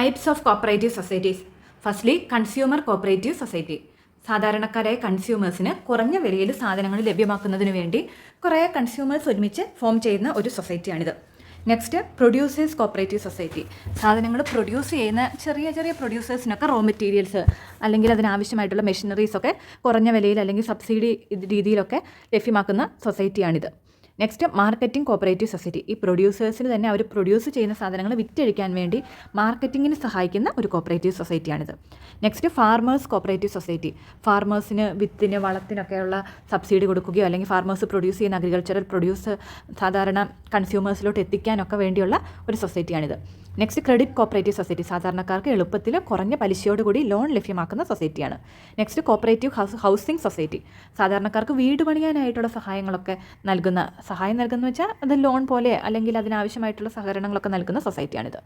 Types of cooperative societies. Firstly consumer cooperative society. സാധാരണക്കാരായ കൺസ്യൂമേഴ്സിന് കുറഞ്ഞ വിലയിൽ സാധനങ്ങൾ ലഭ്യമാക്കുന്നതിന് വേണ്ടി കുറേ കൺസ്യൂമേഴ്സ് ഒരുമിച്ച് ഫോം ചെയ്യുന്ന ഒരു സൊസൈറ്റിയാണിത്. Next producers cooperative society. സാധനങ്ങൾ പ്രൊഡ്യൂസ് ചെയ്യുന്ന ചെറിയ ചെറിയ പ്രൊഡ്യൂസേഴ്സിനൊക്കെ റോ മെറ്റീരിയൽസ് അല്ലെങ്കിൽ അതിനാവശ്യമായിട്ടുള്ള മെഷീനറീസൊക്കെ കുറഞ്ഞ വിലയിൽ അല്ലെങ്കിൽ സബ്സിഡി രീതിയിലൊക്കെ ലഭ്യമാക്കുന്ന സൊസൈറ്റിയാണിത്. Next marketing cooperative society. ഈ പ്രൊഡ്യൂസേഴ്സിന് തന്നെ അവർ പ്രൊഡ്യൂസ് ചെയ്യുന്ന സാധനങ്ങൾ വിറ്റഴിക്കാൻ വേണ്ടി മാർക്കറ്റിങ്ങിന് സഹായിക്കുന്ന ഒരു കോപ്പറേറ്റീവ് സൊസൈറ്റിയാണിത്. Next farmers cooperative society. ഫാർമേഴ്സിന് വിത്തിന് വളത്തിനൊക്കെയുള്ള സബ്സിഡി കൊടുക്കുകയോ അല്ലെങ്കിൽ ഫാർമേഴ്സ് പ്രൊഡ്യൂസ് ചെയ്യുന്ന അഗ്രികൾച്ചറൽ പ്രൊഡ്യൂസ് സാധാരണ കൺസ്യൂമേഴ്സിലോട്ട് എത്തിക്കാനൊക്കെ വേണ്ടിയുള്ള ഒരു സൊസൈറ്റിയാണിത്. Next credit cooperative society. സാധാരണക്കാർക്ക് എളുപ്പത്തിൽ കുറഞ്ഞ പലിശയോടുകൂടി ലോൺ ലഭ്യമാക്കുന്ന സൊസൈറ്റിയാണ്. Next cooperative housing society. സാധാരണക്കാർക്ക് വീട് പണിയാനായിട്ടുള്ള സഹായം നൽകുന്ന വെച്ചാൽ അത് ലോൺ പോലെ അല്ലെങ്കിൽ അതിനാവശ്യമായിട്ടുള്ള സഹകരണങ്ങളൊക്കെ നൽകുന്ന സൊസൈറ്റിയാണിത്.